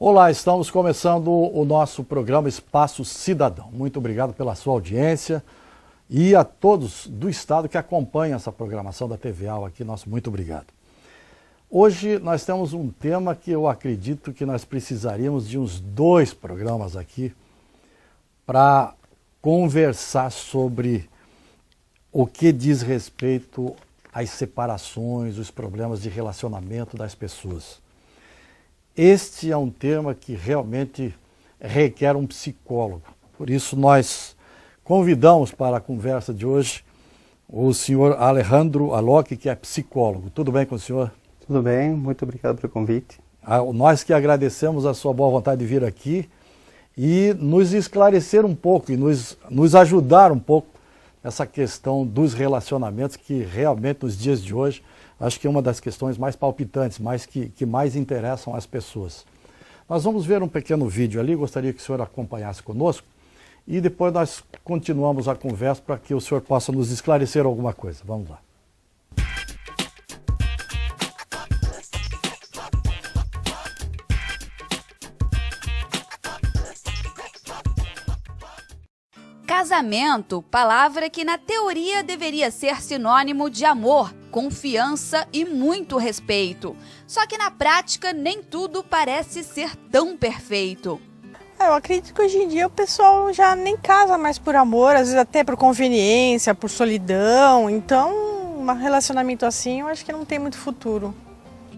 Olá, estamos começando o nosso programa Espaço Cidadão. Muito obrigado pela sua audiência e a todos do estado que acompanham essa programação da TVA aqui, nosso muito obrigado. Hoje nós temos um tema que eu acredito que nós precisaríamos de uns 2 programas aqui para conversar sobre o que diz respeito às separações, os problemas de relacionamento das pessoas. Este é um tema que realmente requer um psicólogo. Por isso nós convidamos para a conversa de hoje o senhor Alejandro Alocchi, que é psicólogo. Tudo bem com o senhor? Tudo bem, muito obrigado pelo convite. Nós que agradecemos a sua boa vontade de vir aqui e nos esclarecer um pouco e nos ajudar um pouco nessa questão dos relacionamentos, que realmente nos dias de hoje acho que é uma das questões mais palpitantes, que mais interessam as pessoas. Nós vamos ver um pequeno vídeo ali, gostaria que o senhor acompanhasse conosco e depois nós continuamos a conversa para que o senhor possa nos esclarecer alguma coisa. Vamos lá. Casamento, palavra que na teoria deveria ser sinônimo de amor, confiança e muito respeito. Só que na prática nem tudo parece ser tão perfeito. Eu acredito que hoje em dia o pessoal já nem casa mais por amor, às vezes até por conveniência, por solidão. Então, um relacionamento assim eu acho que não tem muito futuro.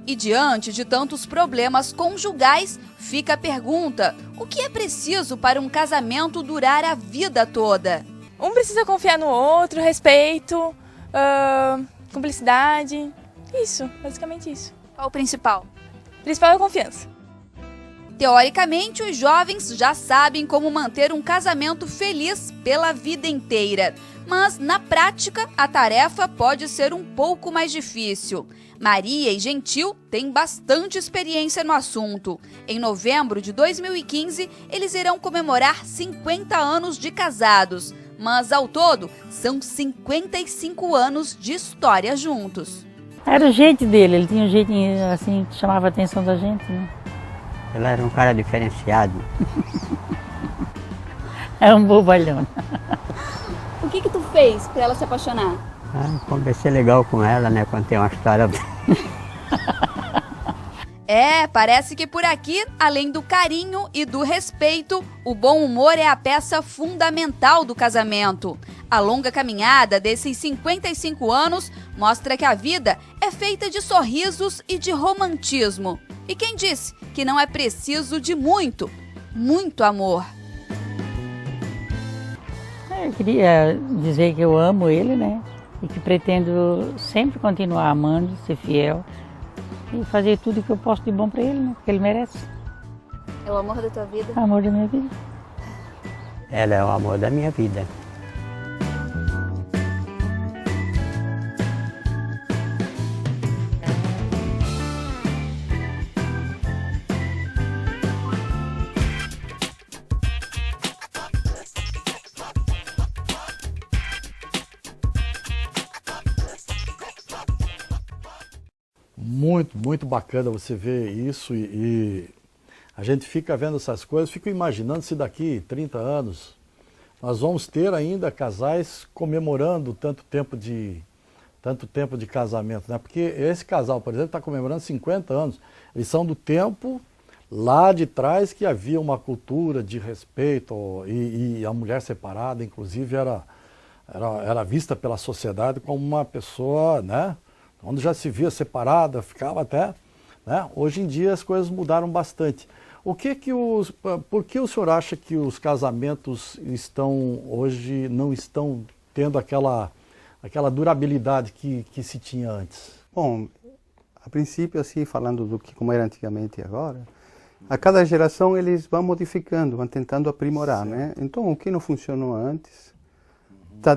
E diante de tantos problemas conjugais, fica a pergunta: o que é preciso para um casamento durar a vida toda? Um precisa confiar no outro, respeito, cumplicidade. Isso, basicamente isso. Qual o principal? O principal é a confiança. Teoricamente, os jovens já sabem como manter um casamento feliz pela vida inteira. Mas, na prática, a tarefa pode ser um pouco mais difícil. Maria e Gentil têm bastante experiência no assunto. Em novembro de 2015, eles irão comemorar 50 anos de casados. Mas, ao todo, são 55 anos de história juntos. Era o jeito dele, ele tinha um jeito assim que chamava a atenção da gente, né? Ele era um cara diferenciado. É um bobalhão. O que tu fez para ela se apaixonar? Conversei legal com ela, né, contei uma história. Parece que por aqui, além do carinho e do respeito, o bom humor é a peça fundamental do casamento. A longa caminhada desses 55 anos mostra que a vida é feita de sorrisos e de romantismo. E quem disse que não é preciso de muito, muito amor? Eu queria dizer que eu amo ele, né? E que pretendo sempre continuar amando, ser fiel e fazer tudo que eu posso de bom para ele, né? Porque ele merece. É o amor da tua vida? O amor da minha vida. Ela é o amor da minha vida. Muito bacana você ver isso e a gente fica vendo essas coisas, fico imaginando se daqui 30 anos nós vamos ter ainda casais comemorando tanto tempo de casamento, né? Porque esse casal, por exemplo, está comemorando 50 anos. Eles são do tempo lá de trás que havia uma cultura de respeito e a mulher separada, inclusive, era vista pela sociedade como uma pessoa, né? Quando já se via separada, ficava até, né? Hoje em dia as coisas mudaram bastante. Por que o senhor acha que os casamentos hoje não estão tendo aquela durabilidade que se tinha antes? Bom, a princípio, assim, falando do que como era antigamente e agora, a cada geração eles vão modificando, vão tentando aprimorar, né? Então, o que não funcionou antes, está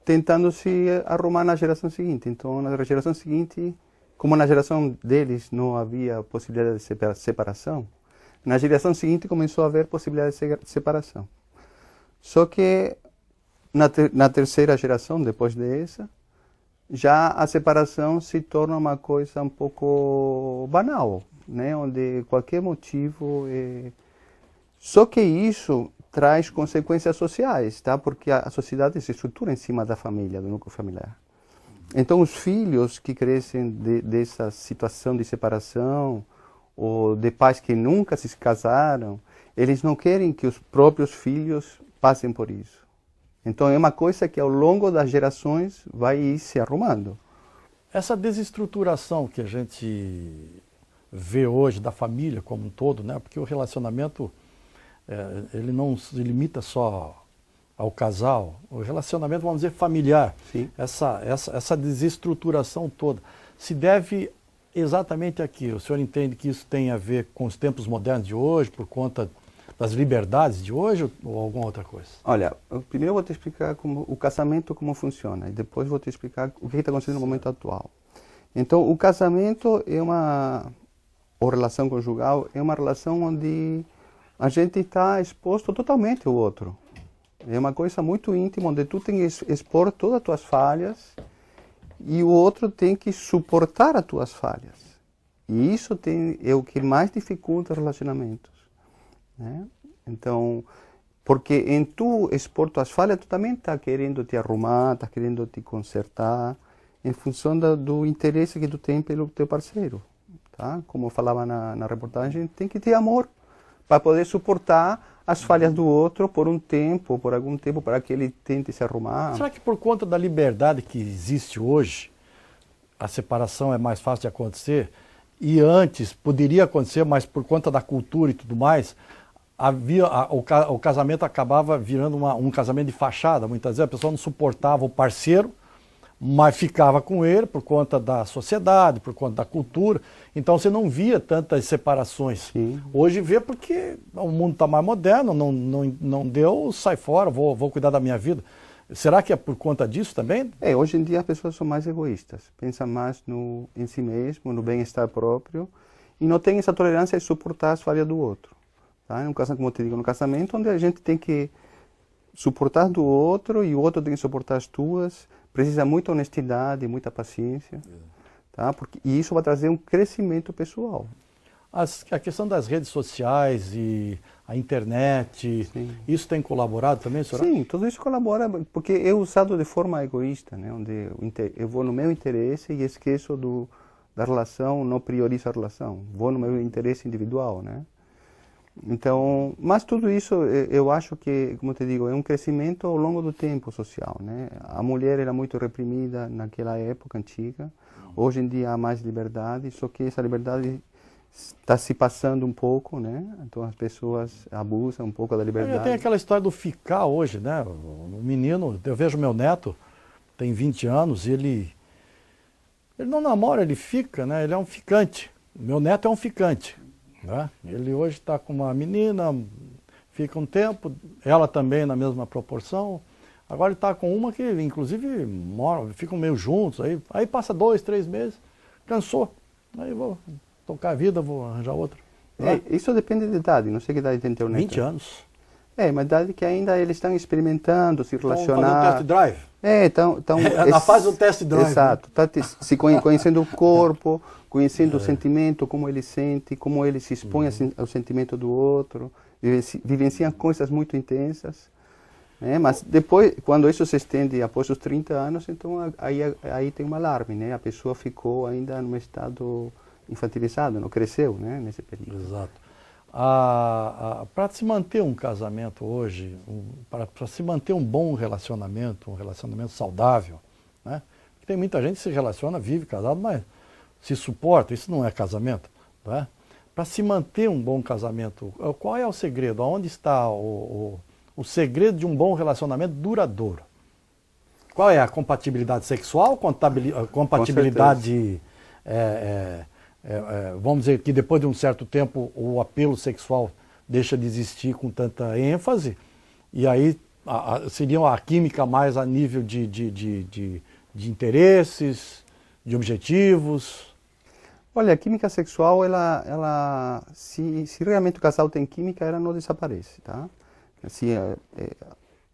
tentando se arrumar na geração seguinte. Então, na geração seguinte, como na geração deles não havia possibilidade de separação, na geração seguinte começou a haver possibilidade de separação. Só que na terceira geração, depois dessa, já a separação se torna uma coisa um pouco banal, né? Onde qualquer motivo Só que isso traz consequências sociais, tá? Porque a sociedade se estrutura em cima da família, do núcleo familiar. Então, os filhos que crescem dessa situação de separação, ou de pais que nunca se casaram, eles não querem que os próprios filhos passem por isso. Então, é uma coisa que ao longo das gerações vai ir se arrumando. Essa desestruturação que a gente vê hoje da família como um todo, né? Porque o relacionamento, ele não se limita só ao casal, o relacionamento, vamos dizer, familiar. Sim. Essa desestruturação toda se deve exatamente aqui. O senhor entende que isso tem a ver com os tempos modernos de hoje, por conta das liberdades de hoje, ou alguma outra coisa? Olha, primeiro eu vou te explicar o casamento como funciona, e depois vou te explicar o que está acontecendo no momento atual. Então, o casamento ou relação conjugal, é uma relação onde a gente está exposto totalmente ao outro. É uma coisa muito íntima, onde tu tem que expor todas as tuas falhas e o outro tem que suportar as tuas falhas. E isso é o que mais dificulta os relacionamentos, né? Então, porque em tu expor tuas falhas, tu também está querendo te arrumar, está querendo te consertar, em função do interesse que tu tem pelo teu parceiro. Tá? Como eu falava na reportagem, tem que ter amor para poder suportar as falhas do outro por um tempo, por algum tempo, para que ele tente se arrumar. Será que por conta da liberdade que existe hoje, a separação é mais fácil de acontecer? E antes poderia acontecer, mas por conta da cultura e tudo mais, o casamento acabava virando um casamento de fachada. Muitas vezes a pessoa não suportava o parceiro, mas ficava com ele por conta da sociedade, por conta da cultura. Então você não via tantas separações. Sim. Hoje vê porque o mundo está mais moderno, não deu, sai fora, vou cuidar da minha vida. Será que é por conta disso também? Hoje em dia as pessoas são mais egoístas, pensam mais em si mesmo, no bem-estar próprio, e não tem essa tolerância de suportar as falhas do outro. Tá? No caso, como eu te digo, no casamento, onde a gente tem que suportar do outro e o outro tem que suportar as tuas, precisa muita honestidade, muita paciência, tá? E isso vai trazer um crescimento pessoal. A questão das redes sociais e a internet, Sim. Isso tem colaborado também, senhora? Sim, tudo isso colabora, porque é usado de forma egoísta, né? Onde eu vou no meu interesse e esqueço da relação, não priorizo a relação, vou no meu interesse individual, né? Então, mas tudo isso eu acho que, como eu te digo, é um crescimento ao longo do tempo social, né? A mulher era muito reprimida naquela época antiga, hoje em dia há mais liberdade, só que essa liberdade está se passando um pouco, né? Então as pessoas abusam um pouco da liberdade. Tem aquela história do ficar hoje, né? O menino, eu vejo meu neto, tem 20 anos, ele não namora, ele fica, né? Ele é um ficante. Meu neto é um ficante. Né? Ele hoje está com uma menina, fica um tempo, ela também na mesma proporção. Agora ele está com uma que, inclusive, ficam meio juntos, aí passa 2, 3 meses, cansou. Aí vou tocar a vida, vou arranjar outra. Né? Isso depende da idade, não sei que idade tem teu neto. 20 anos. Mas idade que ainda eles estão experimentando, se relacionar. Fazer um test drive? Na fase do test drive. Exato, tá se conhecendo o corpo, conhecendo o sentimento, como ele sente, como ele se expõe ao sentimento do outro, vivenciam coisas muito intensas, né? Mas depois, quando isso se estende após os 30 anos, então aí tem um alarme, né? A pessoa ficou ainda num estado infantilizado, não cresceu, né? Nesse período. Exato. Para se manter um casamento hoje, para se manter um bom relacionamento, um relacionamento saudável, né? Porque tem muita gente que se relaciona, vive casado, mas se suporta, isso não é casamento. Né? Para se manter um bom casamento, qual é o segredo? Onde está o segredo de um bom relacionamento duradouro? Qual é a compatibilidade sexual, compatibilidade... vamos dizer que depois de um certo tempo o apelo sexual deixa de existir com tanta ênfase, e aí seria a química mais a nível de interesses, de objetivos. Olha, a química sexual, se realmente o casal tem química, ela não desaparece, tá?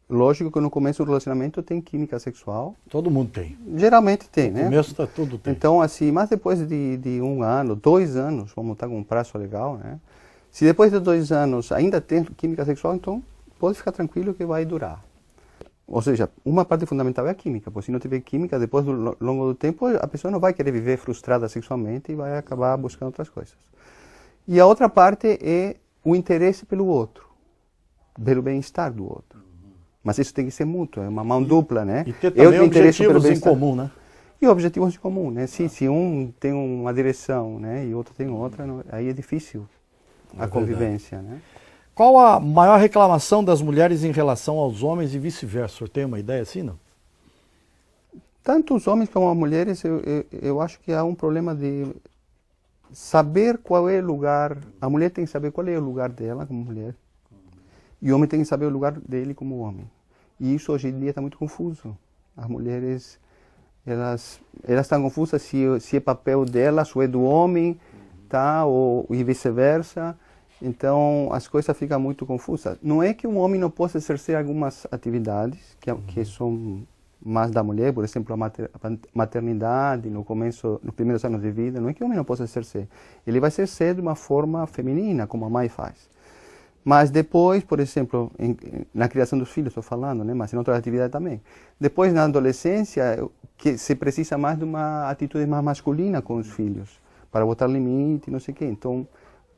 lógico que no começo do relacionamento tem química sexual. Todo mundo tem. Geralmente tem, né? No começo tá tudo tem. Então, assim, mas depois de 1 ano, 2 anos, vamos estar com um prazo legal, né? Se depois de 2 anos ainda tem química sexual, então pode ficar tranquilo que vai durar. Ou seja, uma parte fundamental é a química, porque se não tiver química, depois do longo do tempo, a pessoa não vai querer viver frustrada sexualmente e vai acabar buscando outras coisas. E a outra parte é o interesse pelo outro, pelo bem-estar do outro. Mas isso tem que ser mútuo, é uma mão dupla, né? E ter também interesso pelo objetivos em bem-estar. comum, né? E objetivos em comum, né? Se um tem uma direção, né, e outro tem outra, aí é difícil a convivência, né? Qual a maior reclamação das mulheres em relação aos homens e vice-versa? O senhor tem uma ideia assim, não? Tanto os homens como as mulheres, eu acho que há um problema de saber qual é o lugar. A mulher tem que saber qual é o lugar dela como mulher. E o homem tem que saber o lugar dele como homem. E isso hoje em dia está muito confuso. As mulheres, elas estão confusas se é papel delas ou é do homem, tá? E vice-versa. Então, as coisas ficam muito confusas. Não é que um homem não possa exercer algumas atividades que são mais da mulher, por exemplo, a maternidade nos primeiros anos de vida. Não é que o homem não possa exercer. Ele vai exercer de uma forma feminina, como a mãe faz. Mas depois, por exemplo, na criação dos filhos, estou falando, né? Mas em outras atividades também. Depois, na adolescência, que se precisa mais de uma atitude mais masculina com os filhos, para botar limite, não sei o quê. Então,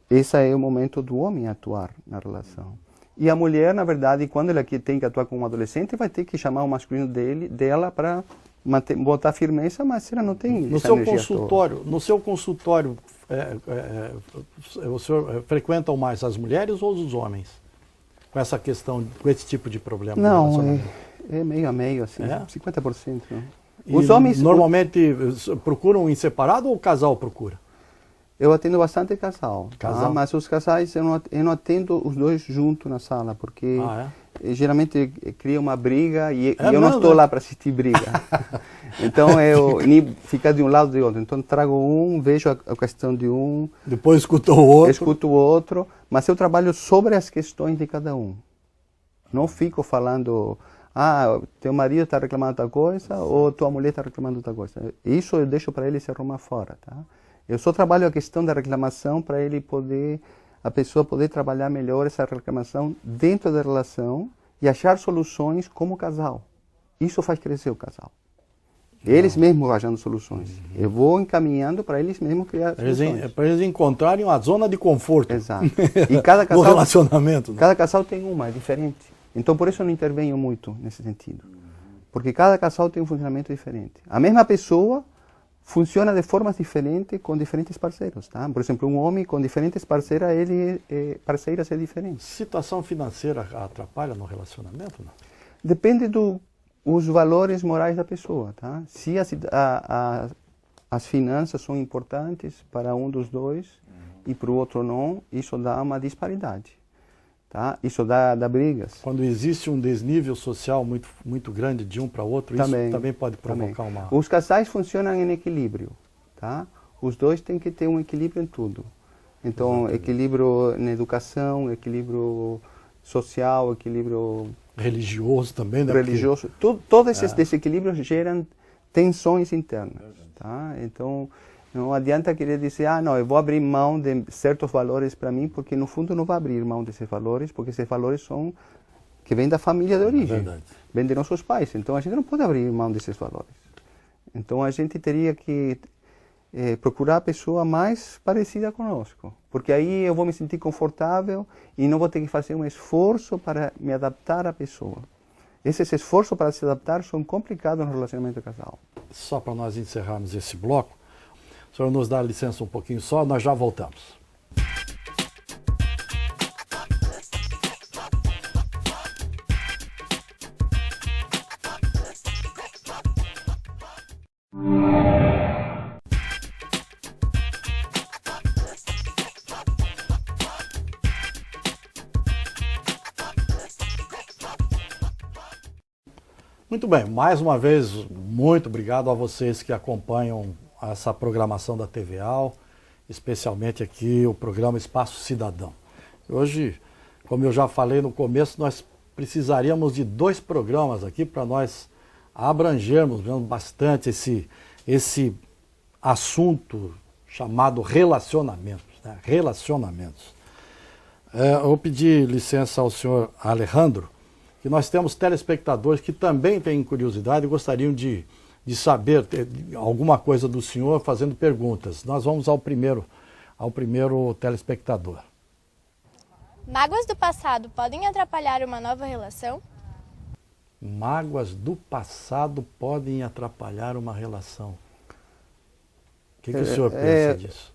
esse é o momento do homem atuar na relação. E a mulher, na verdade, quando ela tem que atuar com um adolescente, vai ter que chamar o masculino dela para botar firmeza, mas ela não tem no seu consultório. No seu consultório, o senhor frequentam mais as mulheres ou os homens? Com essa questão, com esse tipo de problema? Não, é meio a meio, assim, 50%. Não? Os homens normalmente procuram em separado ou o casal procura? Eu atendo bastante casal, tá? Mas os casais eu não atendo os dois juntos na sala, porque geralmente cria uma briga e eu não estou lá para assistir briga. Então eu nem ficar de um lado ou de outro. Então trago vejo a questão de um. Depois escuto o outro. Escuto o outro, mas eu trabalho sobre as questões de cada um. Não fico falando, teu marido está reclamando tal coisa ou tua mulher está reclamando tal coisa. Isso eu deixo para ele se arrumar fora, tá? Eu só trabalho a questão da reclamação para a pessoa poder trabalhar melhor essa reclamação dentro da relação e achar soluções como casal. Isso faz crescer o casal. Eles mesmos vão achando soluções. Eu vou encaminhando para eles mesmos criar soluções. Para eles encontrarem uma zona de conforto. Exato. E cada casal, no relacionamento. Né? Cada casal tem é diferente. Então por isso eu não intervenho muito nesse sentido. Porque cada casal tem um funcionamento diferente. A mesma pessoa funciona de formas diferentes com diferentes parceiros, tá? Por exemplo, um homem com diferentes parceiras é diferente. Situação financeira atrapalha no relacionamento, não? Depende dos valores morais da pessoa, tá? Se as finanças são importantes para um dos dois e para o outro não, isso dá uma disparidade. Tá? Isso dá brigas. Quando existe um desnível social muito grande de um para outro, isso também pode provocar uma... Os casais funcionam em equilíbrio. Tá? Os dois têm que ter um equilíbrio em tudo. Então, equilíbrio na educação, equilíbrio social, equilíbrio... religioso também, né? Religioso. Todos esses desequilíbrios geram tensões internas. Tá? Então... não adianta querer dizer, eu vou abrir mão de certos valores para mim, porque no fundo não vai abrir mão desses valores, porque esses valores são que vêm da família de origem, vêm de nossos pais. Então a gente não pode abrir mão desses valores. Então a gente teria que procurar a pessoa mais parecida conosco, porque aí eu vou me sentir confortável e não vou ter que fazer um esforço para me adaptar à pessoa. Esses esforços para se adaptar são complicados no relacionamento casal. Só para nós encerrarmos esse bloco, o senhor nos dá licença um pouquinho só, nós já voltamos. Muito bem, mais uma vez, muito obrigado a vocês que acompanham essa programação da TVA, especialmente aqui o programa Espaço Cidadão. Hoje, como eu já falei no começo, nós precisaríamos de 2 programas aqui para nós abrangermos bastante esse assunto chamado relacionamentos, né? Relacionamentos. Eu vou pedir licença ao senhor Alejandro, que nós temos telespectadores que também têm curiosidade e gostariam de saber alguma coisa do senhor fazendo perguntas. Nós vamos ao primeiro telespectador. Mágoas do passado podem atrapalhar uma nova relação? Mágoas do passado podem atrapalhar uma relação. O que o senhor pensa disso?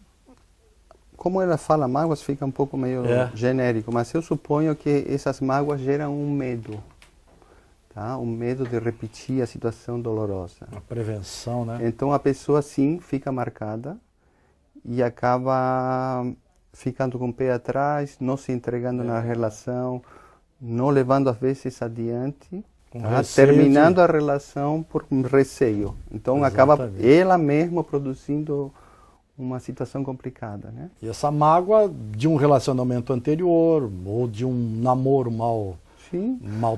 Como ela fala mágoas, fica um pouco meio genérico, mas eu suponho que essas mágoas geram um medo. Tá? Um medo de repetir a situação dolorosa. A prevenção, né? Então a pessoa sim fica marcada e acaba ficando com o pé atrás, não se entregando na relação, não levando às vezes adiante, tá? Terminando a relação por um receio. Então acaba ela mesma produzindo uma situação complicada, né? E essa mágoa de um relacionamento anterior ou de um namoro mal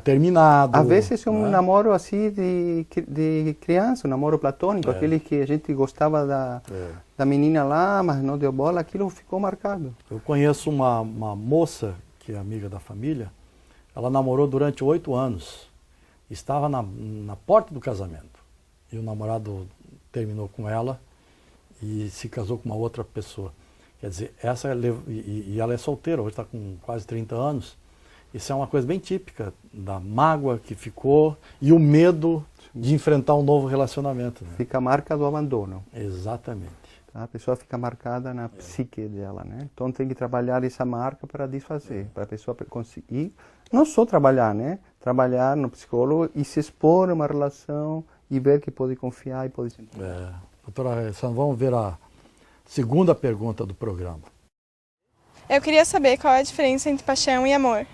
terminado. Às vezes é um namoro assim de criança, um namoro platônico, aquele que a gente gostava da menina lá, mas não deu bola, aquilo ficou marcado. Eu conheço uma moça que é amiga da família, ela namorou durante 8 anos, estava na porta do casamento, e o namorado terminou com ela e se casou com uma outra pessoa. Quer dizer, e ela é solteira, hoje está com quase 30 anos. Isso é uma coisa bem típica da mágoa que ficou e o medo de enfrentar um novo relacionamento. Né? Fica a marca do abandono. Exatamente. Tá? A pessoa fica marcada na psique dela, né? Então tem que trabalhar essa marca para desfazer, para a pessoa conseguir, não só trabalhar, né? Trabalhar no psicólogo e se expor a uma relação e ver que pode confiar e pode se... Doutora Alessandra, vamos ver a segunda pergunta do programa. Eu queria saber qual é a diferença entre paixão e amor.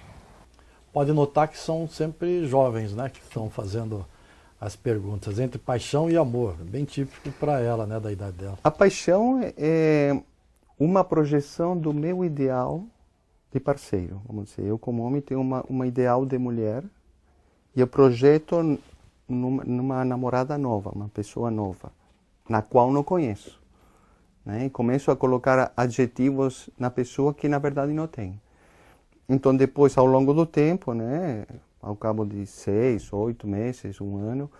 Pode notar que são sempre jovens, né, que estão fazendo as perguntas entre paixão e amor, bem típico para ela, né, da idade dela. A paixão é uma projeção do meu ideal de parceiro, vamos dizer. Eu como homem tenho uma ideal de mulher e eu projeto numa namorada nova, uma pessoa nova, na qual não conheço, né? E começo a colocar adjetivos na pessoa que na verdade não tem. Então depois, ao longo do tempo, né, ao cabo de 6, 8 meses, 1 ano,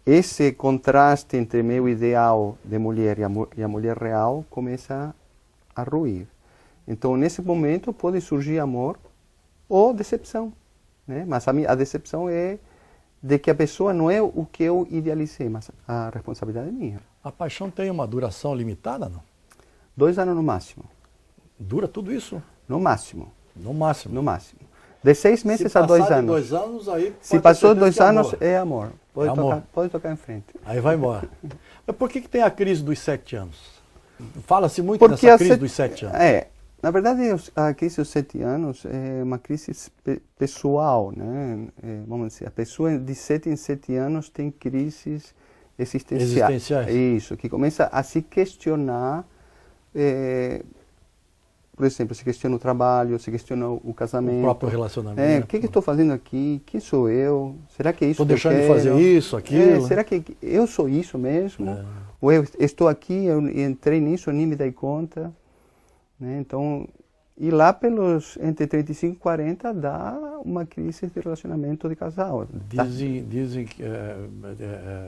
esse contraste entre meu ideal de mulher e a mulher real começa a ruir. Então nesse momento pode surgir amor ou decepção, né? Mas a decepção é de que a pessoa não é o que eu idealizei, mas a responsabilidade é minha. A paixão tem uma duração limitada, não? 2 anos no máximo. Dura tudo isso? No máximo. No máximo? No máximo. De 6 meses a 2 anos. 2 anos, aí se passou 2 anos, é amor. Pode tocar em frente. Aí vai embora. Mas por que tem a crise dos 7 anos? Fala-se muito nessa crise dos 7 anos. Na verdade, a crise dos 7 anos é uma crise pessoal, né? Vamos dizer, a pessoa de 7 em 7 anos tem crises existenciais. Isso, que começa a se questionar, por exemplo, se questiona o trabalho, se questiona o casamento. O próprio relacionamento. O que estou fazendo aqui? Quem sou eu? Será que é isso que eu quero? Estou deixando de fazer isso, aquilo? Será que eu sou isso mesmo? Ou eu estou aqui, eu entrei nisso, nem me dei conta? Né? Então, e lá pelos entre 35 e 40 dá uma crise de relacionamento de casal. Dizem que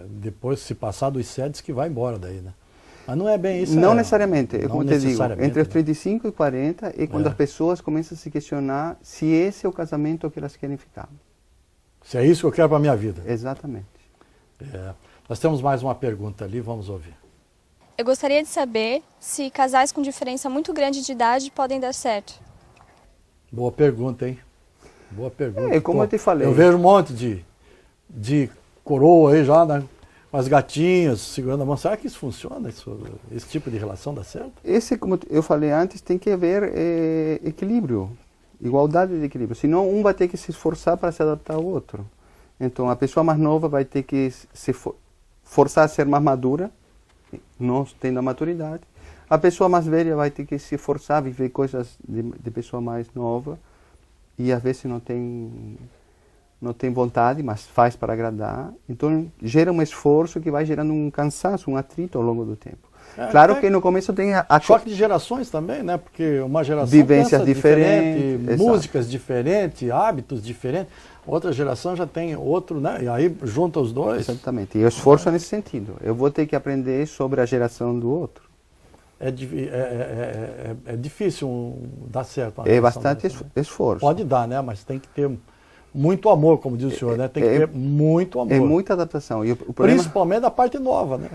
depois, se passar dos 7, que vai embora daí, né? Mas não é bem isso. Não necessariamente, como eu te digo, entre os 35 e 40 é quando as pessoas começam a se questionar se esse é o casamento que elas querem ficar. Se é isso que eu quero para a minha vida. Exatamente. Nós temos mais uma pergunta ali, vamos ouvir. Eu gostaria de saber se casais com diferença muito grande de idade podem dar certo. Boa pergunta, hein? Boa pergunta. Como eu te falei. Eu vejo um monte de coroa aí já, né? Com as gatinhas segurando a mão. Será que isso funciona? Esse tipo de relação dá certo? Como eu falei antes, tem que haver equilíbrio, igualdade de equilíbrio. Senão um vai ter que se esforçar para se adaptar ao outro. Então a pessoa mais nova vai ter que se forçar a ser mais madura, não tendo a maturidade. A pessoa mais velha vai ter que se forçar a viver coisas de pessoa mais nova e às vezes não tem vontade, mas faz para agradar. Então gera um esforço que vai gerando um cansaço, um atrito ao longo do tempo. Claro que no começo tem choque de gerações também, né? Porque uma geração vivências pensa diferente, músicas diferentes, hábitos diferentes. Outra geração já tem outro, né? E aí junta os dois. Exatamente. E o esforço é nesse sentido. Eu vou ter que aprender sobre a geração do outro. É difícil dar certo. É bastante esforço. Pode dar, né? Mas tem que ter muito amor, como diz o senhor, né? Tem que ter muito amor. É muita adaptação. E o problema, principalmente da parte nova, né?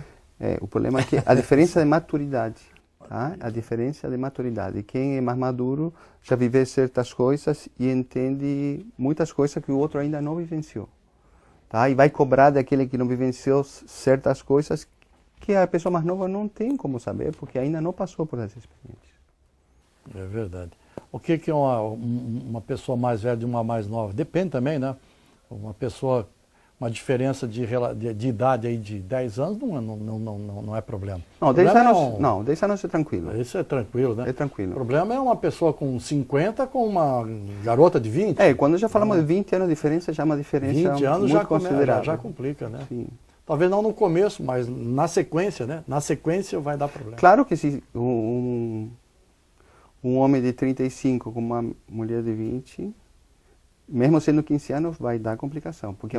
O problema é que a diferença de maturidade. Tá? A diferença de maturidade. Quem é mais maduro já vive certas coisas e entende muitas coisas que o outro ainda não vivenciou. Tá? E vai cobrar daquele que não vivenciou certas coisas que a pessoa mais nova não tem como saber, porque ainda não passou por essas experiências. É verdade. O que é uma pessoa mais velha de uma mais nova? Depende também, né? Uma diferença de idade aí de 10 anos não é problema. Não, 10 anos, 10 anos é tranquilo. Isso é tranquilo, né? É tranquilo. O problema é uma pessoa com 50 com uma garota de 20. Quando já falamos de 20 anos de diferença, já é uma diferença 20 anos muito considerável. Já complica, né? Sim. Talvez não no começo, mas na sequência, né? Na sequência vai dar problema. Claro que se um homem de 35 com uma mulher de 20, mesmo sendo 15 anos, vai dar complicação. Porque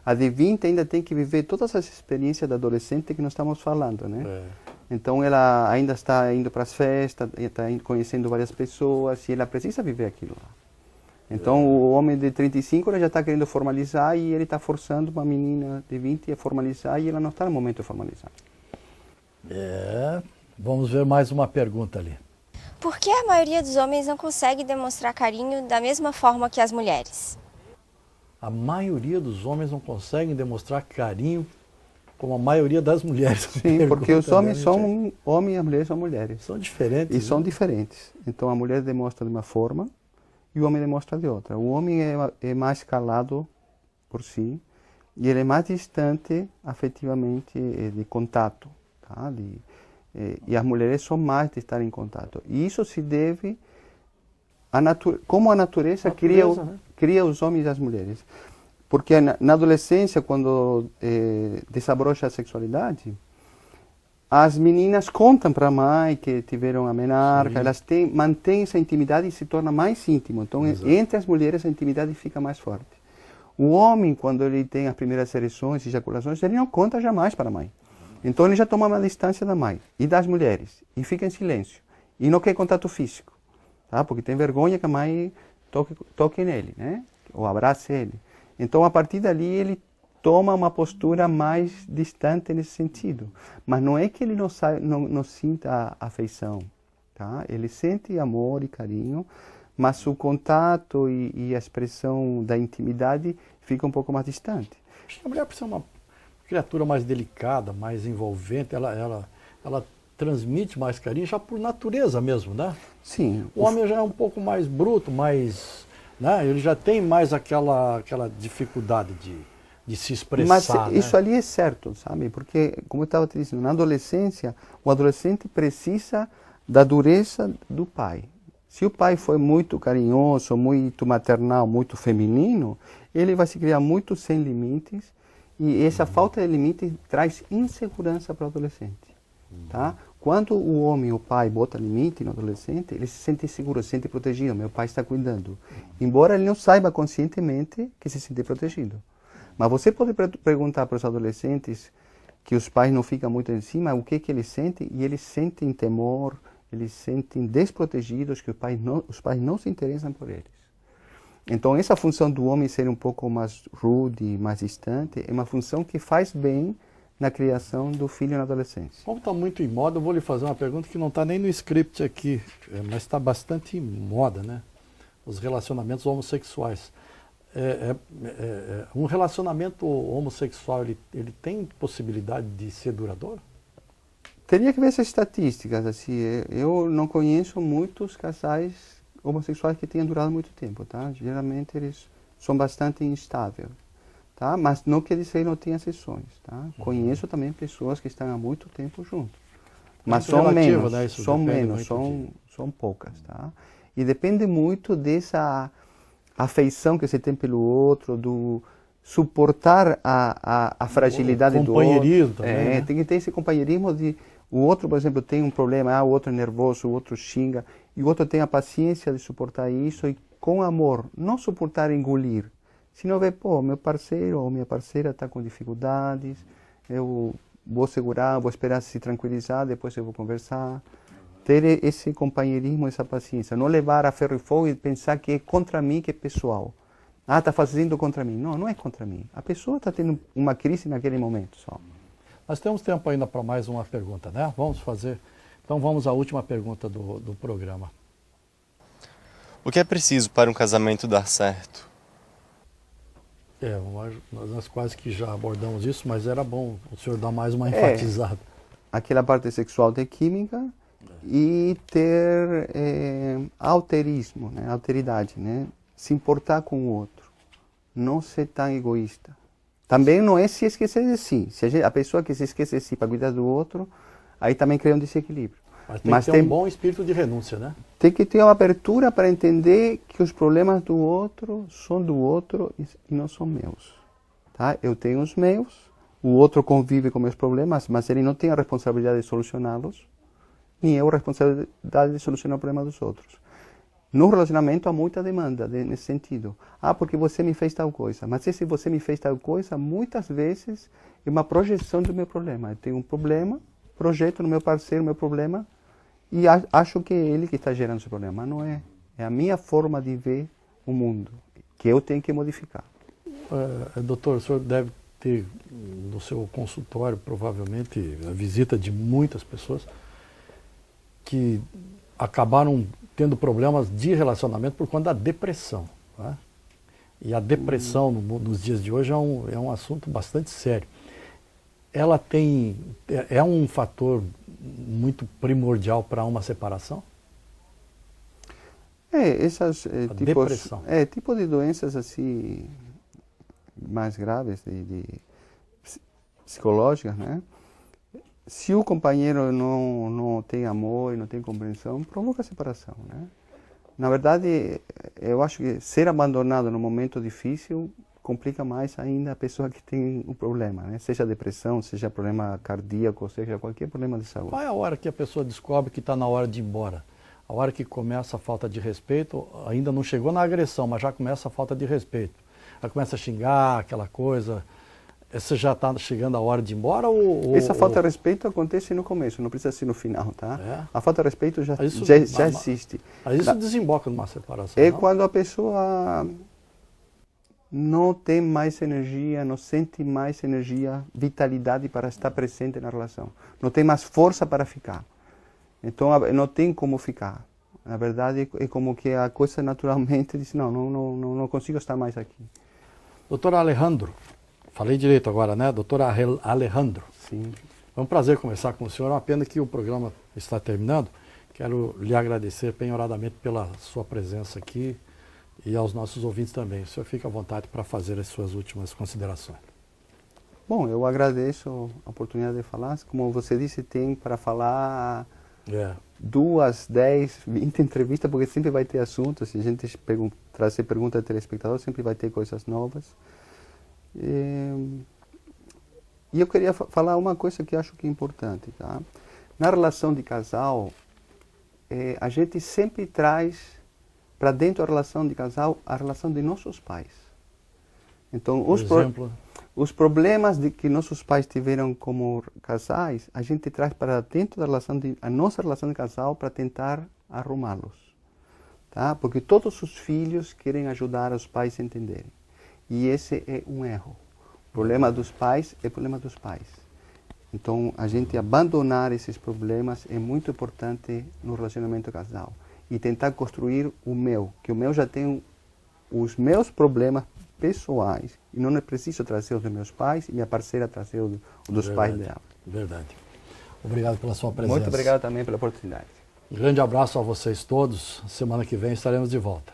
a de 20 ainda tem que viver todas as experiências da adolescente que nós estamos falando, né? Então ela ainda está indo para as festas, está conhecendo várias pessoas e ela precisa viver aquilo lá. Então o homem de 35 ele já está querendo formalizar e ele está forçando uma menina de 20 a formalizar e ela não está no momento de formalizar. Vamos ver mais uma pergunta ali. Por que a maioria dos homens não consegue demonstrar carinho da mesma forma que as mulheres? A maioria dos homens não conseguem demonstrar carinho como a maioria das mulheres. Sim, porque os homens são homens e as mulheres são mulheres. São diferentes. E são diferentes. Então a mulher demonstra de uma forma e o homem demonstra de outra. O homem é mais calado por si e ele é mais distante afetivamente de contato, tá? E as mulheres são mais de estar em contato. E isso se deve como a natureza cria os homens e as mulheres. Porque na adolescência, quando desabrocha a sexualidade, as meninas contam para a mãe que tiveram a menarca, elas mantêm essa intimidade e se torna mais íntimo. Então, entre as mulheres, a intimidade fica mais forte. O homem, quando ele tem as primeiras ereções e ejaculações, ele não conta jamais para a mãe. Então, ele já toma uma distância da mãe e das mulheres e fica em silêncio. E não quer contato físico, tá? Porque tem vergonha que a mãe toque nele, né? Ou abrace ele. Então, a partir dali, ele toma uma postura mais distante nesse sentido. Mas não é que ele não sinta afeição, tá? Ele sente amor e carinho, mas o contato e a expressão da intimidade fica um pouco mais distante. Acho que a mulher precisa ser uma criatura mais delicada, mais envolvente, ela transmite mais carinho já por natureza mesmo, né? Sim. O homem já é um pouco mais bruto, mais, né? Ele já tem mais aquela dificuldade de se expressar. Mas isso ali é certo, sabe? Porque, como eu estava te dizendo, na adolescência, o adolescente precisa da dureza do pai. Se o pai foi muito carinhoso, muito maternal, muito feminino, ele vai se criar muito sem limites e essa falta de limites traz insegurança para o adolescente. Tá? Quando o homem, o pai, bota limite no adolescente, ele se sente seguro, se sente protegido, meu pai está cuidando. Embora ele não saiba conscientemente que se sente protegido. Mas você pode perguntar para os adolescentes que os pais não ficam muito em cima, o que eles sentem, e eles sentem temor, eles sentem desprotegidos, que os pais não se interessam por eles. Então, essa função do homem ser um pouco mais rude, mais distante, é uma função que faz bem na criação do filho na adolescência. Como está muito em moda, eu vou lhe fazer uma pergunta que não está nem no script aqui, mas está bastante em moda, né? Os relacionamentos homossexuais. Um relacionamento homossexual, ele tem possibilidade de ser duradouro? Teria que ver essas estatísticas. Assim, eu não conheço muitos casais homossexuais que tenham durado muito tempo, tá? Geralmente eles são bastante instáveis, tá? Mas não quer dizer que não tenha exceções, tá? Conheço também pessoas que estão há muito tempo juntos, mas são relativo, menos, né? São poucas, tá? E depende muito dessa afeição que você tem pelo outro, do suportar a fragilidade do outro. Companheirismo também, né? Tem que ter esse companheirismo de o outro, por exemplo, tem um problema, o outro é nervoso, o outro xinga, e o outro tem a paciência de suportar isso e com amor, não suportar e engolir, senão ver, pô, meu parceiro ou minha parceira está com dificuldades, eu vou segurar, vou esperar se tranquilizar, depois eu vou conversar. Ter esse companheirismo, essa paciência, não levar a ferro e fogo e pensar que é contra mim, que é pessoal. Ah, está fazendo contra mim. Não, não é contra mim. A pessoa está tendo uma crise naquele momento só. Nós temos tempo ainda para mais uma pergunta, né? Vamos fazer. Então vamos à última pergunta do programa. O que é preciso para um casamento dar certo? Nós quase que já abordamos isso, mas era bom o senhor dar mais uma enfatizada. Aquela parte sexual ter química e ter alterismo, né? Alteridade, né? Se importar com o outro, não ser tão egoísta. Também não é se esquecer de si. Se a pessoa que se esquece de si para cuidar do outro, aí também cria um desequilíbrio. Mas tem que ter um bom espírito de renúncia, né? Tem que ter uma abertura para entender que os problemas do outro são do outro e não são meus. Tá? Eu tenho os meus, o outro convive com meus problemas, mas ele não tem a responsabilidade de solucioná-los, nem eu a responsabilidade de solucionar o problema dos outros. No relacionamento há muita demanda nesse sentido. Ah, porque você me fez tal coisa. Mas se você me fez tal coisa, muitas vezes é uma projeção do meu problema. Eu tenho um problema, projeto no meu parceiro o meu problema e acho que é ele que está gerando esse problema. Mas não é. É a minha forma de ver o mundo, que eu tenho que modificar. Doutor, o senhor deve ter no seu consultório, provavelmente, a visita de muitas pessoas que acabaram tendo problemas de relacionamento por conta da depressão. Né? E a depressão nos dias de hoje é um assunto bastante sério. Ela é um fator muito primordial para uma separação? Essas depressão. Tipo de doenças assim mais graves, de psicológicas, né? Se o companheiro não tem amor e não tem compreensão, provoca separação, né? Na verdade, eu acho que ser abandonado num momento difícil complica mais ainda a pessoa que tem o problema, né? Seja depressão, seja problema cardíaco, seja qualquer problema de saúde. Qual é a hora que a pessoa descobre que está na hora de ir embora? A hora que começa a falta de respeito, ainda não chegou na agressão, mas já começa a falta de respeito. Ela começa a xingar, aquela coisa. Você já está chegando a hora de ir embora? Essa falta de respeito acontece no começo, não precisa ser no final, tá? A falta de respeito já existe. Mas isso desemboca numa separação, É não? quando a pessoa não tem mais energia, não sente mais energia, vitalidade para estar presente na relação. Não tem mais força para ficar. Então, não tem como ficar. Na verdade, é como que a coisa naturalmente diz, não consigo estar mais aqui. Doutor Alejandro, falei direito agora, né? Doutor Alejandro. Sim. É um prazer conversar com o senhor. É uma pena que o programa está terminando. Quero lhe agradecer penhoradamente pela sua presença aqui e aos nossos ouvintes também. O senhor fica à vontade para fazer as suas últimas considerações. Bom, eu agradeço a oportunidade de falar. Como você disse, tem para falar 2, 10, 20 entrevistas, porque sempre vai ter assuntos. Se a gente trazer perguntas de telespectador, sempre vai ter coisas novas. E eu queria falar uma coisa que acho que é importante, tá? Na relação de casal, a gente sempre traz para dentro da relação de casal a relação de nossos pais. Então, os problemas que nossos pais tiveram como casais, a gente traz para dentro da a nossa relação de casal para tentar arrumá-los, tá? Porque todos os filhos querem ajudar os pais a entenderem. E esse é um erro. O problema dos pais é o problema dos pais. Então, a gente abandonar esses problemas é muito importante no relacionamento casal. E tentar construir o meu, que o meu já tem os meus problemas pessoais. E não é preciso trazer os dos meus pais e minha parceira trazer os dos pais dela. Verdade. Obrigado pela sua presença. Muito obrigado também pela oportunidade. Um grande abraço a vocês todos. Semana que vem estaremos de volta.